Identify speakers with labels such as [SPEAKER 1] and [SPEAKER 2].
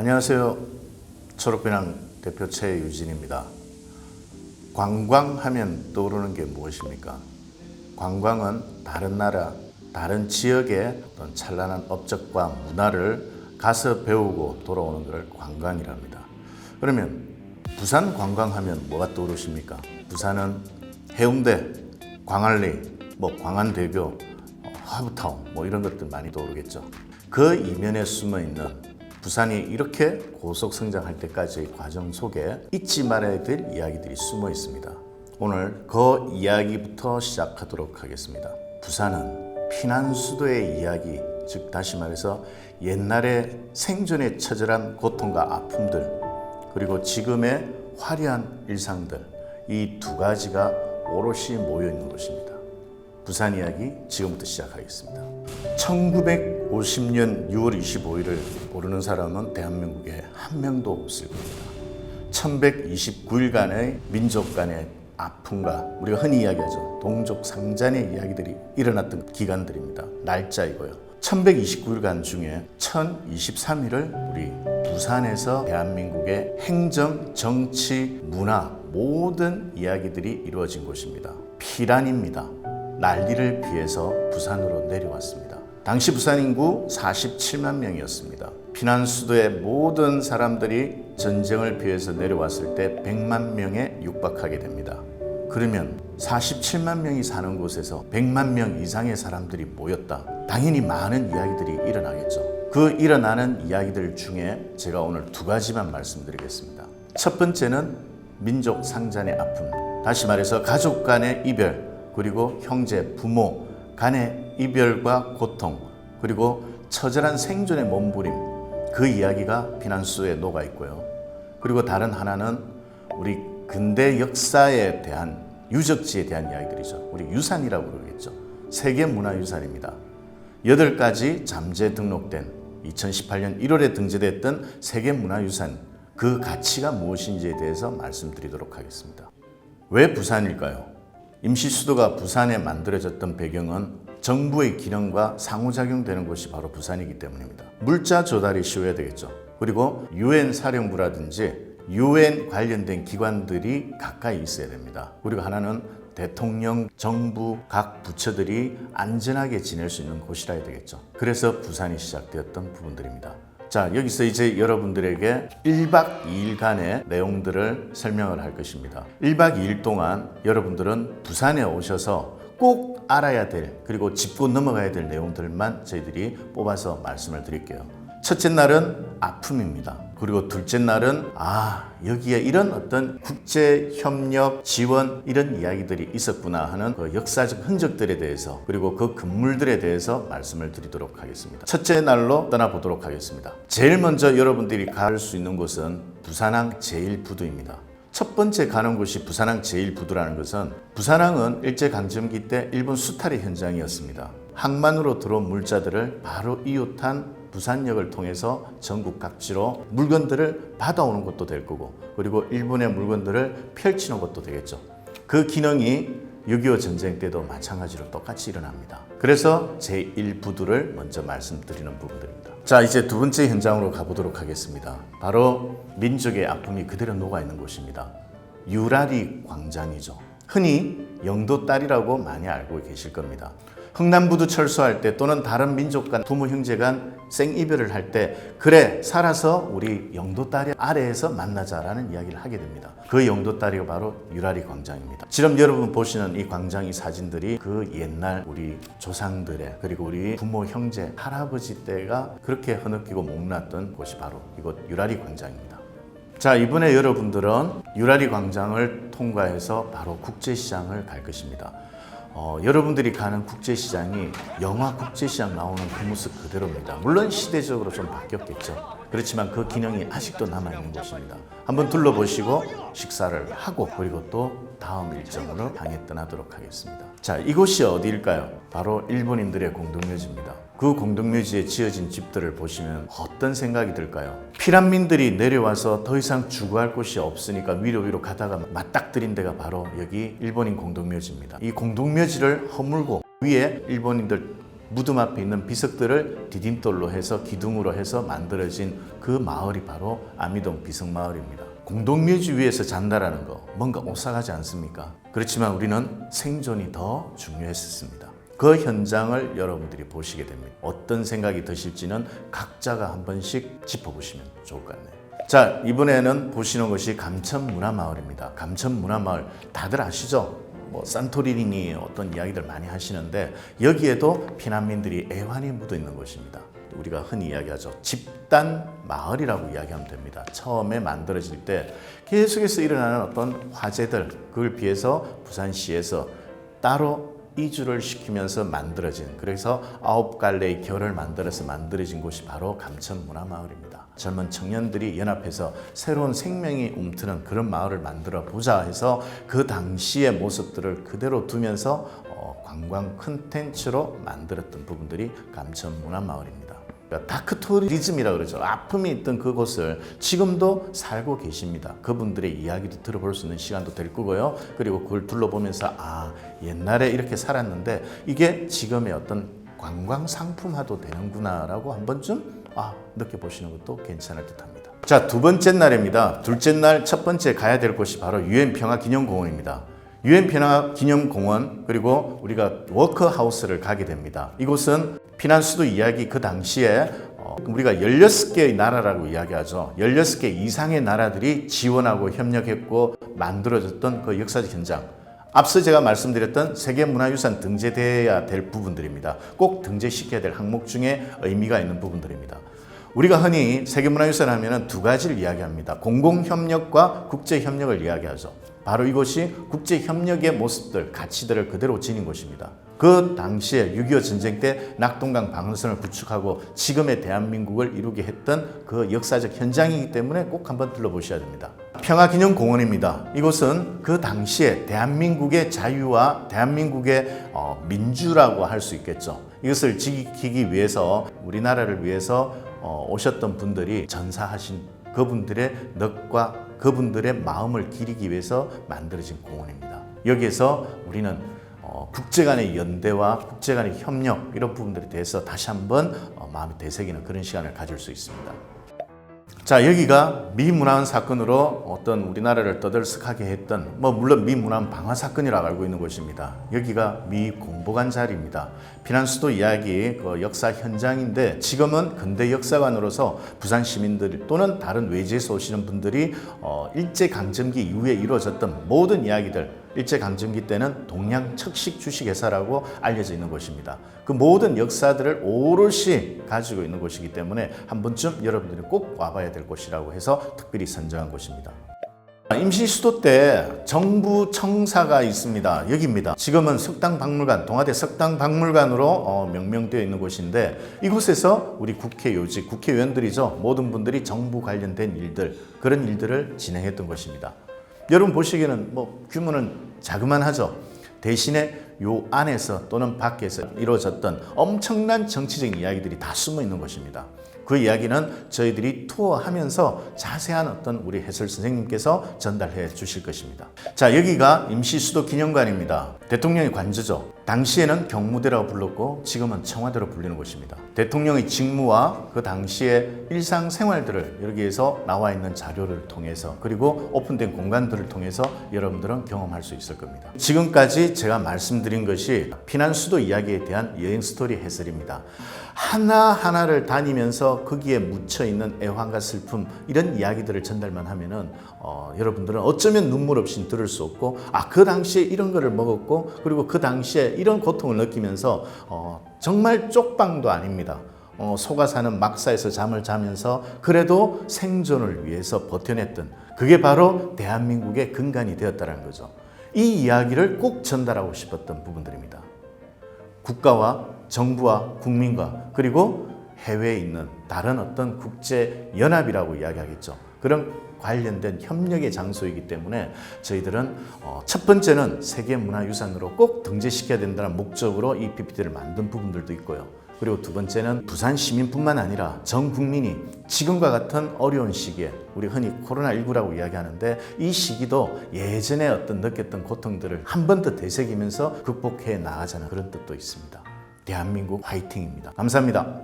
[SPEAKER 1] 안녕하세요. 초록배낭 대표 최유진입니다. 관광하면 떠오르는 게 무엇입니까? 관광은 다른 나라, 다른 지역의 어떤 찬란한 업적과 문화를 가서 배우고 돌아오는 것을 관광이랍니다. 그러면 부산 관광하면 뭐가 떠오르십니까? 부산은 해운대, 광안리, 광안대교, 하브타운 이런 것들 많이 떠오르겠죠. 그 이면에 숨어 있는 부산이 이렇게 고속 성장할 때까지의 과정 속에 잊지 말아야 될 이야기들이 숨어 있습니다. 오늘 그 이야기부터 시작하도록 하겠습니다. 부산은 피난 수도의 이야기, 즉 다시 말해서 옛날에 생존에 처절한 고통과 아픔들, 그리고 지금의 화려한 일상들, 이 두 가지가 오롯이 모여 있는 곳입니다. 부산 이야기 지금부터 시작하겠습니다. 1950년 6월 25일을 모르는 사람은 대한민국에 한 명도 없을 겁니다. 1129일간의 민족 간의 아픔과 우리가 흔히 이야기하죠. 동족 상잔의 이야기들이 일어났던 기간들입니다. 날짜이고요. 1129일간 중에 1023일을 우리 부산에서 대한민국의 행정, 정치, 문화 모든 이야기들이 이루어진 곳입니다. 피란입니다. 난리를 피해서 부산으로 내려왔습니다. 당시 부산 인구 47만 명이었습니다. 피난 수도의 모든 사람들이 전쟁을 피해서 내려왔을 때 100만 명에 육박하게 됩니다. 그러면 47만 명이 사는 곳에서 100만 명 이상의 사람들이 모였다. 당연히 많은 이야기들이 일어나겠죠. 그 일어나는 이야기들 중에 제가 오늘 두 가지만 말씀드리겠습니다. 첫 번째는 민족 상잔의 아픔, 다시 말해서 가족 간의 이별, 그리고 형제, 부모 간의 이별과 고통, 그리고 처절한 생존의 몸부림, 그 이야기가 피난수에 녹아 있고요. 그리고 다른 하나는 우리 근대 역사에 대한 유적지에 대한 이야기들이죠. 우리 유산이라고 그러겠죠. 세계문화유산입니다. 8가지 잠재 등록된 2018년 1월에 등재됐던 세계문화유산, 그 가치가 무엇인지에 대해서 말씀드리도록 하겠습니다. 왜 부산일까요? 임시수도가 부산에 만들어졌던 배경은 정부의 기능과 상호작용되는 곳이 바로 부산이기 때문입니다. 물자 조달이 쉬워야 되겠죠. 그리고 UN 사령부라든지 UN 관련된 기관들이 가까이 있어야 됩니다. 그리고 하나는 대통령, 정부, 각 부처들이 안전하게 지낼 수 있는 곳이라 되겠죠. 그래서 부산이 시작되었던 부분들입니다. 자, 여기서 이제 여러분들에게 1박 2일간의 내용들을 설명을 할 것입니다. 1박 2일 동안 여러분들은 부산에 오셔서 꼭 알아야 될, 그리고 짚고 넘어가야 될 내용들만 저희들이 뽑아서 말씀을 드릴게요. 첫째 날은 아픔입니다. 그리고 둘째 날은 여기에 이런 어떤 국제협력, 지원 이런 이야기들이 있었구나 하는 그 역사적 흔적들에 대해서, 그리고 그 건물들에 대해서 말씀을 드리도록 하겠습니다. 첫째 날로 떠나보도록 하겠습니다. 제일 먼저 여러분들이 갈 수 있는 곳은 부산항 제1부두입니다. 첫 번째 가는 곳이 부산항 제1부두라는 것은, 부산항은 일제강점기 때 일본 수탈의 현장이었습니다. 항만으로 들어온 물자들을 바로 이웃한 부산역을 통해서 전국 각지로 물건들을 받아오는 것도 될 거고, 그리고 일본의 물건들을 펼치는 것도 되겠죠. 그 기능이 6.25 전쟁 때도 마찬가지로 똑같이 일어납니다. 그래서 제1부두를 먼저 말씀드리는 부분들입니다. 자, 이제 두 번째 현장으로 가보도록 하겠습니다. 바로 민족의 아픔이 그대로 녹아있는 곳입니다. 유라리 광장이죠. 흔히 영도딸이라고 많이 알고 계실 겁니다. 흥남부두 철수할 때, 또는 다른 민족 간 부모 형제 간 생이별을 할 때, 그래 살아서 우리 영도딸이 아래에서 만나자라는 이야기를 하게 됩니다. 그 영도딸이 바로 유라리 광장입니다. 지금 여러분 보시는 이 광장, 이 사진들이 그 옛날 우리 조상들의, 그리고 우리 부모 형제 할아버지 때가 그렇게 흐느끼고 목났던 곳이 바로 이곳 유라리 광장입니다. 자, 이번에 여러분들은 유라리 광장을 통과해서 바로 국제시장을 갈 것입니다. 여러분들이 가는 국제시장이 영화 국제시장 나오는 그 모습 그대로입니다. 물론 시대적으로 좀 바뀌었겠죠. 그렇지만 그 기능이 아직도 남아있는 곳입니다. 한번 둘러보시고 식사를 하고, 그리고 또 다음 일정으로 향해 떠나도록 하겠습니다. 자, 이곳이 어디일까요? 바로 일본인들의 공동묘지입니다. 그 공동묘지에 지어진 집들을 보시면 어떤 생각이 들까요? 피난민들이 내려와서 더 이상 주거할 곳이 없으니까 위로 가다가 맞닥뜨린 데가 바로 여기 일본인 공동묘지입니다. 이 공동묘지를 허물고 위에 일본인들 무덤 앞에 있는 비석들을 디딤돌로 해서 기둥으로 해서 만들어진 그 마을이 바로 아미동 비석마을입니다. 공동묘지 위에서 잔다라는 거 뭔가 오싹하지 않습니까? 그렇지만 우리는 생존이 더 중요했었습니다. 그 현장을 여러분들이 보시게 됩니다. 어떤 생각이 드실지는 각자가 한 번씩 짚어보시면 좋을 것 같네요. 자, 이번에는 보시는 것이 감천문화마을입니다. 감천문화마을 다들 아시죠? 산토리니 어떤 이야기들 많이 하시는데 여기에도 피난민들이 애환이 묻어 있는 곳입니다. 우리가 흔히 이야기하죠. 집단 마을이라고 이야기하면 됩니다. 처음에 만들어질 때 계속해서 일어나는 어떤 화재들, 그걸 비해서 부산시에서 따로 이주를 시키면서 만들어진, 그래서 9갈래의 결을 만들어서 만들어진 곳이 바로 감천문화마을입니다. 젊은 청년들이 연합해서 새로운 생명이 움트는 그런 마을을 만들어 보자 해서 그 당시의 모습들을 그대로 두면서 관광 콘텐츠로 만들었던 부분들이 감천문화마을입니다. 그러니까 다크투리즘이라고 그러죠. 아픔이 있던 그곳을 지금도 살고 계십니다. 그분들의 이야기도 들어볼 수 있는 시간도 될 거고요. 그리고 그걸 둘러보면서 옛날에 이렇게 살았는데 이게 지금의 어떤 관광 상품화도 되는구나라고 한 번쯤 느껴보시는 것도 괜찮을 듯합니다. 자, 두 번째 날입니다. 둘째 날 첫 번째 가야 될 곳이 바로 UN 평화기념공원입니다. UN 평화기념공원, 그리고 우리가 워크하우스를 가게 됩니다. 이곳은 피난 수도 이야기, 그 당시에 우리가 16개의 나라라고 이야기하죠. 16개 이상의 나라들이 지원하고 협력했고 만들어졌던 그 역사적 현장. 앞서 제가 말씀드렸던 세계문화유산 등재돼야 될 부분들입니다. 꼭 등재시켜야 될 항목 중에 의미가 있는 부분들입니다. 우리가 흔히 세계문화유산 하면은 두 가지를 이야기합니다. 공공협력과 국제협력을 이야기하죠. 바로 이것이 국제협력의 모습들, 가치들을 그대로 지닌 곳입니다. 그 당시에 6.25 전쟁 때 낙동강 방어선을 구축하고 지금의 대한민국을 이루게 했던 그 역사적 현장이기 때문에 꼭 한번 둘러보셔야 됩니다. 평화기념공원입니다. 이곳은 그 당시에 대한민국의 자유와 대한민국의 민주라고 할 수 있겠죠. 이것을 지키기 위해서, 우리나라를 위해서 오셨던 분들이 전사하신 그분들의 넋과 그분들의 마음을 기리기 위해서 만들어진 공원입니다. 여기에서 우리는 국제 간의 연대와 국제 간의 협력, 이런 부분들에 대해서 다시 한번 마음이 되새기는 그런 시간을 가질 수 있습니다. 자, 여기가 미문화원 사건으로 어떤 우리나라를 떠들썩하게 했던, 물론 미문화원 방화 사건이라고 알고 있는 곳입니다. 여기가 미 공보관 자리입니다. 피난수도 이야기 그 역사 현장인데, 지금은 근대 역사관으로서 부산 시민들 또는 다른 외지에서 오시는 분들이 일제강점기 이후에 이루어졌던 모든 이야기들, 일제강점기 때는 동양척식주식회사라고 알려져 있는 곳입니다. 그 모든 역사들을 오롯이 가지고 있는 곳이기 때문에 한 번쯤 여러분들이 꼭 와봐야 될 곳이라고 해서 특별히 선정한 곳입니다. 임시수도 때 정부 청사가 있습니다. 여기입니다. 지금은 석당박물관, 동아대 석당박물관으로 명명되어 있는 곳인데, 이곳에서 우리 국회 요직, 국회의원들이죠. 모든 분들이 정부 관련된 일들, 그런 일들을 진행했던 곳입니다. 여러분 보시기에는 규모는 자그만하죠. 대신에 요 안에서 또는 밖에서 이루어졌던 엄청난 정치적인 이야기들이 다 숨어 있는 곳입니다. 그 이야기는 저희들이 투어하면서 자세한 어떤 우리 해설 선생님께서 전달해 주실 것입니다. 자, 여기가 임시수도 기념관입니다. 대통령의 관저죠. 당시에는 경무대라고 불렀고 지금은 청와대로 불리는 곳입니다. 대통령의 직무와 그 당시의 일상생활들을 여기에서 나와 있는 자료를 통해서, 그리고 오픈된 공간들을 통해서 여러분들은 경험할 수 있을 겁니다. 지금까지 제가 말씀드린 것이 피난수도 이야기에 대한 여행 스토리 해설입니다. 하나하나를 다니면서 거기에 묻혀있는 애환과 슬픔, 이런 이야기들을 전달만 하면은 여러분들은 어쩌면 눈물 없이 들을 수 없고, 그 당시에 이런 거를 먹었고, 그리고 그 당시에 이런 고통을 느끼면서 정말 쪽방도 아닙니다. 소가 사는 막사에서 잠을 자면서 그래도 생존을 위해서 버텨냈던, 그게 바로 대한민국의 근간이 되었다는 거죠. 이 이야기를 꼭 전달하고 싶었던 부분들입니다. 국가와 정부와 국민과, 그리고 해외에 있는 다른 어떤 국제연합이라고 이야기하겠죠. 그런 관련된 협력의 장소이기 때문에 저희들은 첫 번째는 세계문화유산으로 꼭 등재시켜야 된다는 목적으로 이 PPT를 만든 부분들도 있고요. 그리고 두 번째는 부산 시민뿐만 아니라 전 국민이 지금과 같은 어려운 시기에, 우리 흔히 코로나19라고 이야기하는데, 이 시기도 예전에 어떤 느꼈던 고통들을 한 번 더 되새기면서 극복해 나가자는 그런 뜻도 있습니다. 대한민국 화이팅입니다. 감사합니다.